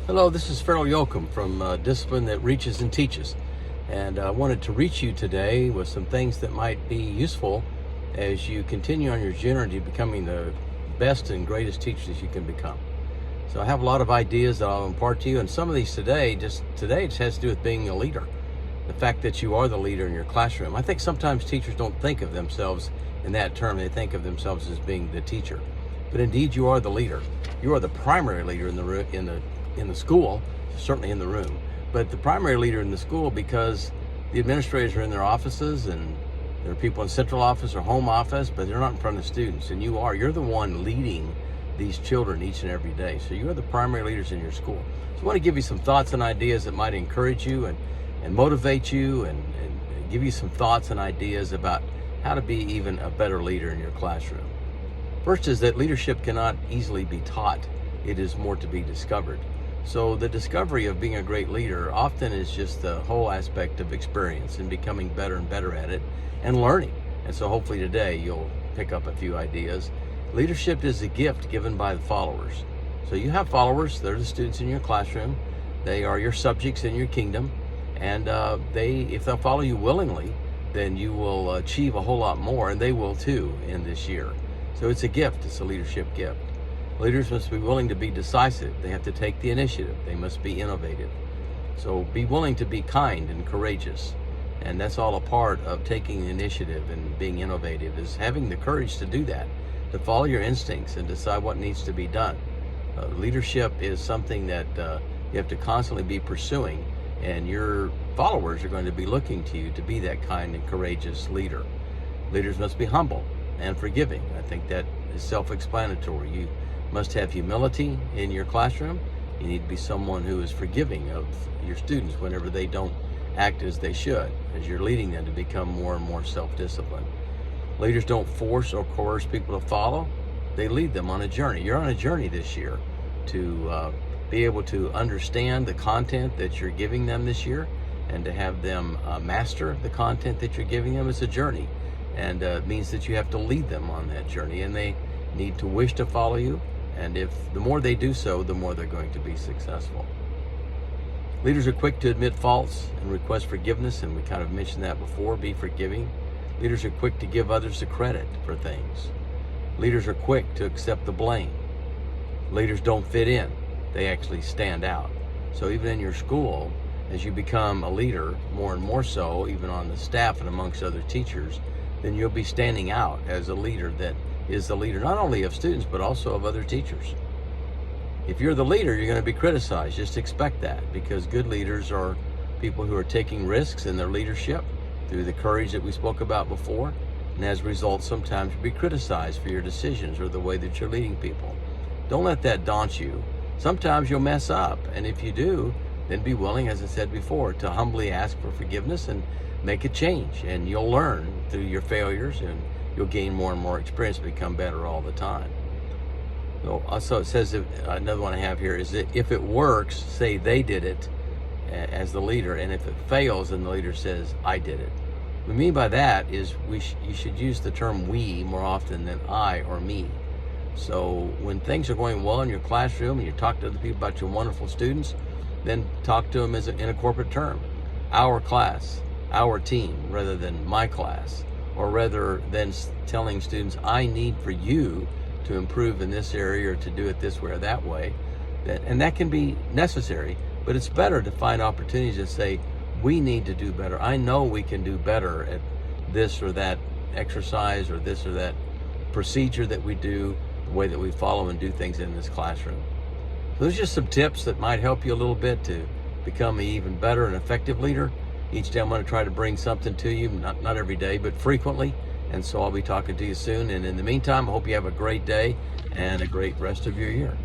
Hello, this is Farrell Yoakum from Discipline That Reaches and Teaches. And I wanted to reach you today with some things that might be useful as you continue on your journey to becoming the best and greatest teachers you can become. So I have a lot of ideas that I'll impart to you, and some of these today it just has to do with being a leader. The fact that you are the leader in your classroom. I think sometimes teachers don't think of themselves in that term. They think of themselves as being the teacher. But indeed, you are the leader. You are the primary leader in the school, certainly in the room, but the primary leader in the school, because the administrators are in their offices and there are people in central office or home office, but they're not in front of students, and you're the one leading these children each and every day. So you're the primary leaders in your school. So I want to give you some thoughts and ideas that might encourage you and motivate you and give you some thoughts and ideas about how to be even a better leader in your classroom. First is that leadership cannot easily be taught. It is more to be discovered. So the discovery of being a great leader often is just the whole aspect of experience and becoming better and better at it and learning. And so hopefully today you'll pick up a few ideas. Leadership is a gift given by the followers. So you have followers, they're the students in your classroom. They are your subjects in your kingdom. And if they'll follow you willingly, then you will achieve a whole lot more, and they will too in this year. So it's a gift, it's a leadership gift. Leaders must be willing to be decisive. They have to take the initiative. They must be innovative. So be willing to be kind and courageous. And that's all a part of taking the initiative and being innovative, is having the courage to do that, to follow your instincts and decide what needs to be done. Leadership is something that you have to constantly be pursuing, and your followers are going to be looking to you to be that kind and courageous leader. Leaders must be humble and forgiving. I think that is self-explanatory. You must have humility in your classroom. You need to be someone who is forgiving of your students whenever they don't act as they should, as you're leading them to become more and more self-disciplined. Leaders don't force or coerce people to follow. They lead them on a journey. You're on a journey this year to be able to understand the content that you're giving them this year, and to have them master the content that you're giving them. It's a journey, and it means that you have to lead them on that journey, and they need to wish to follow you. And if the more they do so, the more they're going to be successful. Leaders are quick to admit faults and request forgiveness, and we kind of mentioned that before. Be forgiving. Leaders are quick to give others the credit for things. Leaders are quick to accept the blame. Leaders don't fit in. They actually stand out. So even in your school, as you become a leader, more and more so, even on the staff and amongst other teachers, then you'll be standing out as a leader that is the leader not only of students, but also of other teachers. If you're the leader, you're going to be criticized. Just expect that, because good leaders are people who are taking risks in their leadership through the courage that we spoke about before. And as a result, sometimes you'll be criticized for your decisions or the way that you're leading people. Don't let that daunt you. Sometimes you'll mess up, and if you do, then be willing, as I said before, to humbly ask for forgiveness and make a change. And you'll learn through your failures, and you'll gain more and more experience, become better all the time. So also it says, another one I have here is that if it works, say they did it as the leader, and if it fails, then the leader says, I did it. What we mean by that is you should use the term we more often than I or me. So when things are going well in your classroom and you talk to other people about your wonderful students, then talk to them in a corporate term. Our class, our team, rather than my class. Or rather than telling students, I need for you to improve in this area or to do it this way or that way. And that can be necessary, but it's better to find opportunities to say, we need to do better. I know we can do better at this or that exercise or this or that procedure that we do, the way that we follow and do things in this classroom. So those are just some tips that might help you a little bit to become an even better and effective leader. Each day I'm going to try to bring something to you, not every day, but frequently. And so I'll be talking to you soon. And in the meantime, I hope you have a great day and a great rest of your year.